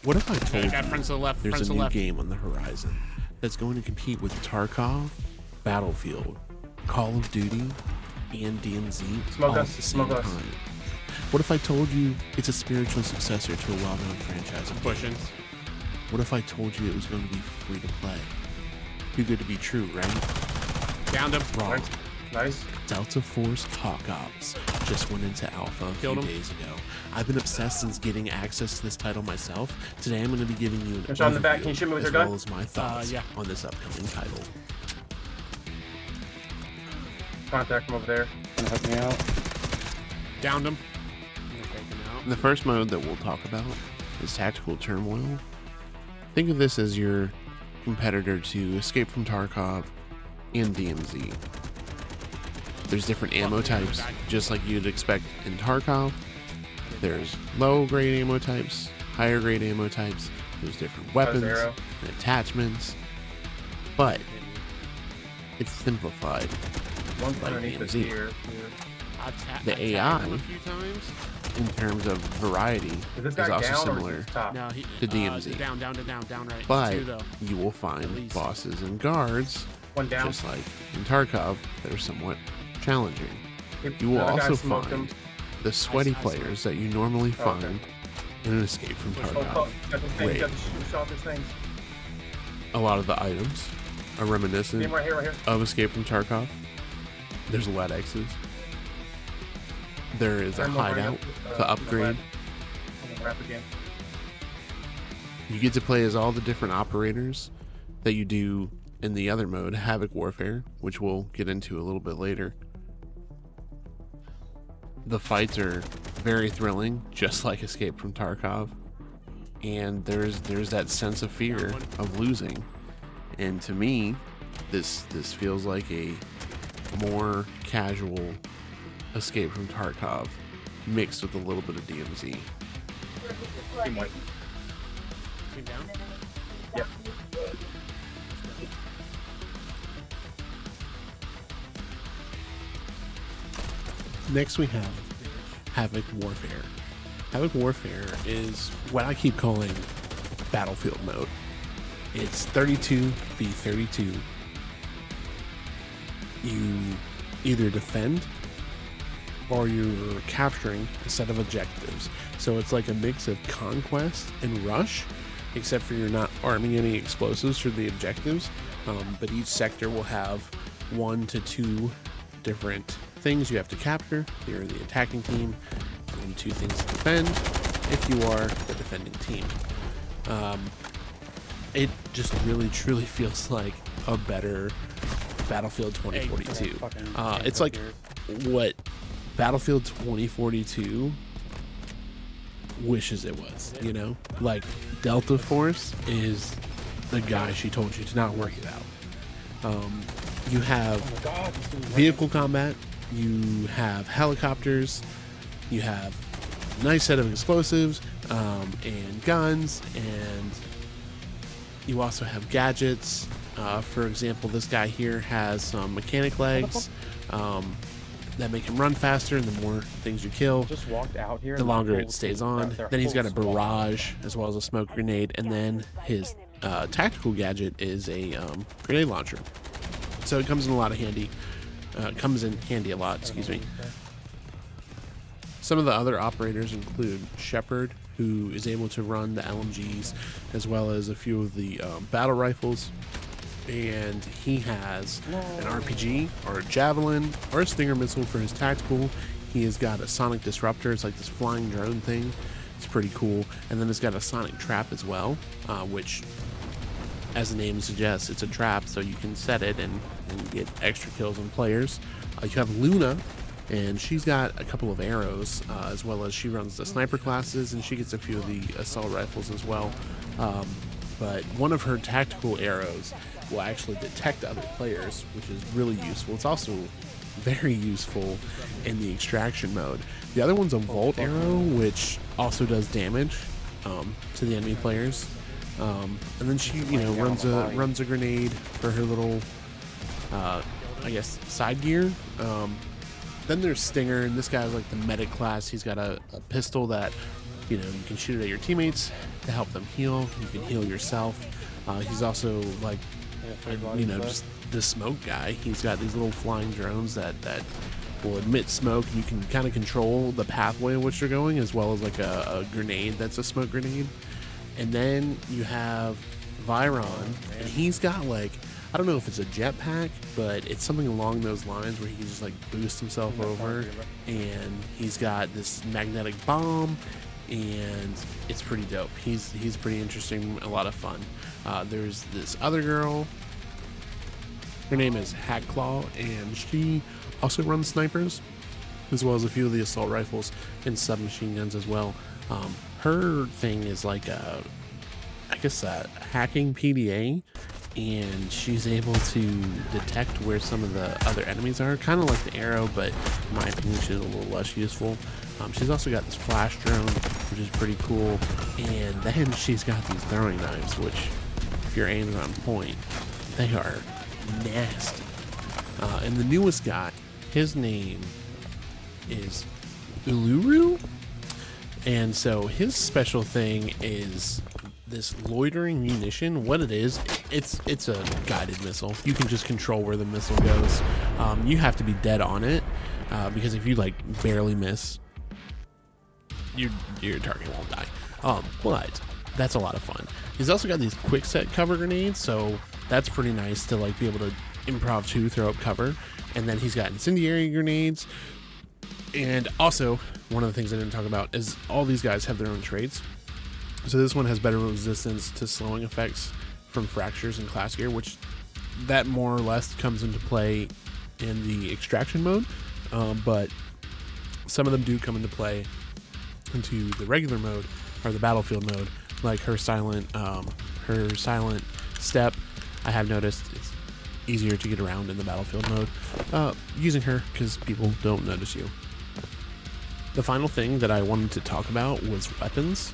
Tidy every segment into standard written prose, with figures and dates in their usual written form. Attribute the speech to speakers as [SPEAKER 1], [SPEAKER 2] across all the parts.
[SPEAKER 1] What if I told you
[SPEAKER 2] friends to the left,
[SPEAKER 1] there's
[SPEAKER 2] friends
[SPEAKER 1] a
[SPEAKER 2] to the
[SPEAKER 1] new
[SPEAKER 2] left.
[SPEAKER 1] game on the horizon that's going to compete with Tarkov, Battlefield, Call of Duty, and DMZ all at the same time? What if I told you it's a spiritual successor to a well-known franchise of
[SPEAKER 2] Pushing.
[SPEAKER 1] games? What if I told you it was going to be free to play? Too good to be true, right?
[SPEAKER 2] Downed him.
[SPEAKER 1] Wrong.
[SPEAKER 3] Nice.
[SPEAKER 1] Delta Force Hawk Ops just went into alpha a few days ago. I've been obsessed since getting access to this title myself. Today I'm going to be giving you an overview
[SPEAKER 3] on the back. Can you shoot me with
[SPEAKER 1] as
[SPEAKER 3] your gun?
[SPEAKER 1] well as my thoughts on this upcoming title.
[SPEAKER 3] Contact from over there.
[SPEAKER 4] Gonna help me out.
[SPEAKER 2] Downed him.
[SPEAKER 1] The first mode that we'll talk about is Tactical Turmoil. Think of this as your competitor to Escape from Tarkov and DMZ. There's different ammo types, just like you'd expect in Tarkov. There's low grade ammo types, higher grade ammo types. There's different weapons and attachments, but it's simplified.
[SPEAKER 3] One
[SPEAKER 1] like
[SPEAKER 3] underneath
[SPEAKER 1] DMZ.
[SPEAKER 3] the tier.
[SPEAKER 1] The AI, in terms of variety, is also similar to DMZ.
[SPEAKER 2] Down right.
[SPEAKER 1] But
[SPEAKER 2] Two, though.
[SPEAKER 1] you will find bosses and guards,
[SPEAKER 3] One down.
[SPEAKER 1] just like in Tarkov, that are somewhat challenging. You will also find the sweaty players that you normally find in an Escape from Tarkov. Wait, a lot of the items are reminiscent
[SPEAKER 3] Right here.
[SPEAKER 1] of Escape from Tarkov. There's lead X's. There is a hideout to upgrade. You get to play as all the different operators that you do in the other mode, Havoc Warfare, which we'll get into a little bit later. The fights are very thrilling, just like Escape from Tarkov, and there's that sense of fear of losing. And to me, this feels like a more casual Escape from Tarkov mixed with a little bit of DMZ.
[SPEAKER 3] Team white.
[SPEAKER 2] Team down.
[SPEAKER 3] Yep.
[SPEAKER 1] Next we have Havoc Warfare. Havoc Warfare is what I keep calling Battlefield mode. It's 32v32. You either defend or you're capturing a set of objectives. So it's like a mix of conquest and rush, except for you're not arming any explosives for the objectives. But each sector will have 1 to 2 different things you have to capture. You're the attacking team, and 2 things to defend if you are the defending team. It just really truly feels like a better Battlefield 2042. It's like what Battlefield 2042 wishes it was, you know? Like, Delta Force is the guy she told you to not worry about. You have vehicle combat, you have helicopters, you have a nice set of explosives, and guns, and you also have gadgets. For example, this guy here has some mechanic legs that make him run faster, and the more things you kill,
[SPEAKER 4] Just walked out here.
[SPEAKER 1] the longer it stays on. Then he's got a barrage as well as a smoke grenade, and then his tactical gadget is a grenade launcher. So it comes in a lot of handy. Comes in handy a lot, excuse me. Some of the other operators include Shepard, who is able to run the LMGs as well as a few of the battle rifles. And he has an RPG or a javelin or a Stinger missile for his tactical. He has got a sonic disruptor. It's like this flying drone thing. It's pretty cool. And then it's got a sonic trap as well, which, as the name suggests, it's a trap, so you can set it and get extra kills on players. You have Luna, and she's got a couple of arrows, as well as she runs the sniper classes, and she gets a few of the assault rifles as well. But one of her tactical arrows will actually detect other players, which is really useful. It's also very useful in the extraction mode. The other one's a Volt arrow, which also does damage to the enemy players. And then she, runs a grenade for her little, I guess, side gear. Then there's Stinger, and this guy's like the medic class. He's got a pistol that You can shoot it at your teammates to help them heal. You can heal yourself. He's also like, just the smoke guy. He's got these little flying drones that will emit smoke. You can kind of control the pathway in which they're going, as well as like a grenade that's a smoke grenade. And then you have Viron, and he's got like, I don't know if it's a jetpack, but it's something along those lines where he just like boosts himself over, and he's got this magnetic bomb, and it's pretty dope. He's pretty interesting, a lot of fun. There's this other girl. Her name is Hackclaw, and she also runs snipers, as well as a few of the assault rifles and submachine guns as well. Her thing is like a hacking PDA, and she's able to detect where some of the other enemies are, kind of like the arrow, but in my opinion she's a little less useful. She's also got this flash drone, which is pretty cool, and then she's got these throwing knives, which if your aim is on point, they are nasty. And the newest guy, his name is Uluru, and so his special thing is this loitering munition. What it is, it's a guided missile. You can just control where the missile goes. You have to be dead on it, because if you like barely miss, your target won't die. But that's a lot of fun. He's also got these quick set cover grenades, so that's pretty nice to like be able to improv to throw up cover. And then he's got incendiary grenades. And also, one of the things I didn't talk about is all these guys have their own traits. So this one has better resistance to slowing effects from fractures and class gear, which that more or less comes into play in the extraction mode. But some of them do come into play into the regular mode or the battlefield mode, like her silent step. I have noticed it's easier to get around in the battlefield mode using her, because people don't notice you. The final thing that I wanted to talk about was weapons.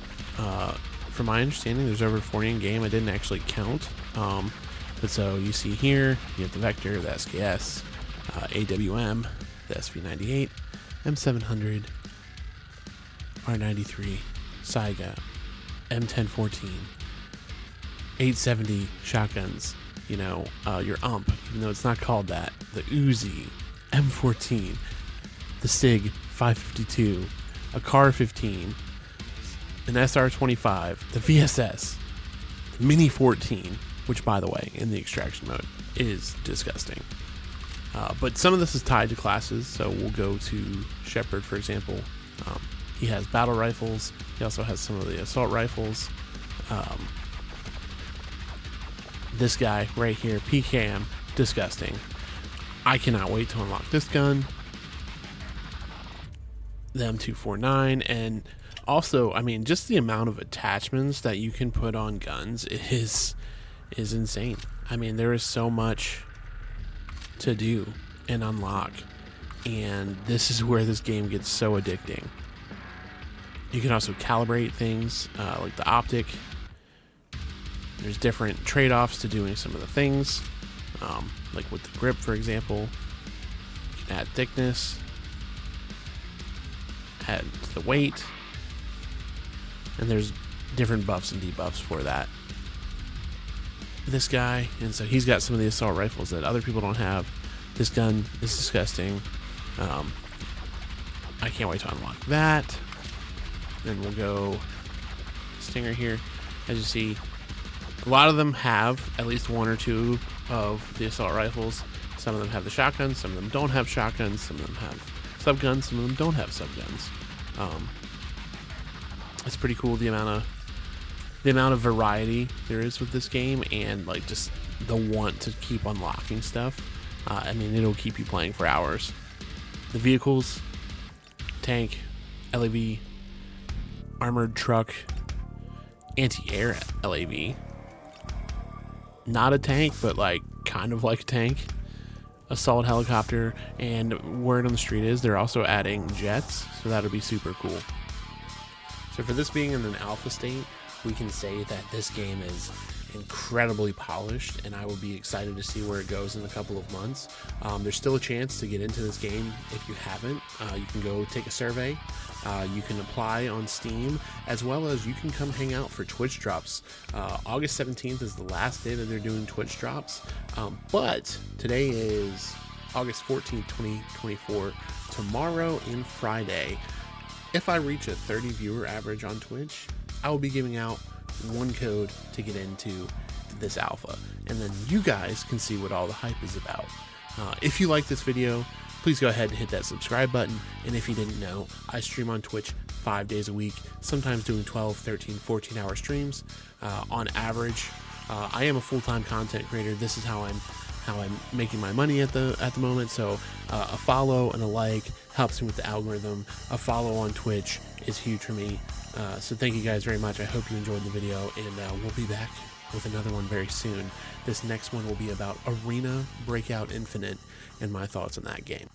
[SPEAKER 1] From my understanding, there's over 40 in game. I didn't actually count, but so you see here, you have the Vector, the SKS, AWM, the SV98, M700, R93, Saiga, M1014, 870 shotguns, your UMP, even though it's not called that, the Uzi, M14, the SIG 552, a Car 15, an SR25, the VSS, the Mini 14, which by the way, in the extraction mode, is disgusting. But some of this is tied to classes, so we'll go to Shepard, for example. He has battle rifles. He also has some of the assault rifles. This guy right here, PKM, disgusting. I cannot wait to unlock this gun. The M249, and also, I mean, just the amount of attachments that you can put on guns is insane. I mean, there is so much to do and unlock, and this is where this game gets so addicting. You can also calibrate things, like the optic. There's different trade-offs to doing some of the things, like with the grip, for example. You can add thickness, add the weight, and there's different buffs and debuffs for that. This guy, and so he's got some of the assault rifles that other people don't have. This gun is disgusting. I can't wait to unlock that. Then we'll go Stinger here. As you see, a lot of them have at least one or two of the assault rifles. Some of them have the shotguns, some of them don't have shotguns, some of them have subguns, some of them don't have subguns. It's pretty cool the amount of variety there is with this game, and like just the want to keep unlocking stuff. I mean, it'll keep you playing for hours. The vehicles: tank, LAV, armored truck, anti-air LAV. Not a tank, but like kind of like a tank. Assault helicopter, and word on the street is they're also adding jets, so that'll be super cool. So for this being in an alpha state, we can say that this game is incredibly polished, and I will be excited to see where it goes in a couple of months. There's still a chance to get into this game if you haven't. You can go take a survey. You can apply on Steam, as well as you can come hang out for Twitch drops. August 17th is the last day that they're doing Twitch drops, but today is August 14th, 2024. Tomorrow and Friday, if I reach a 30 viewer average on Twitch, I will be giving out one code to get into this alpha, and then you guys can see what all the hype is about. If you like this video, please go ahead and hit that subscribe button. And if you didn't know, I stream on Twitch 5 days a week, sometimes doing 12, 13, 14-hour streams. On average, I am a full-time content creator. This is how I'm making my money at the moment. So a follow and a like helps me with the algorithm. A follow on Twitch is huge for me. So thank you guys very much. I hope you enjoyed the video, and we'll be back with another one very soon. This next one will be about Arena Breakout Infinite and my thoughts on that game.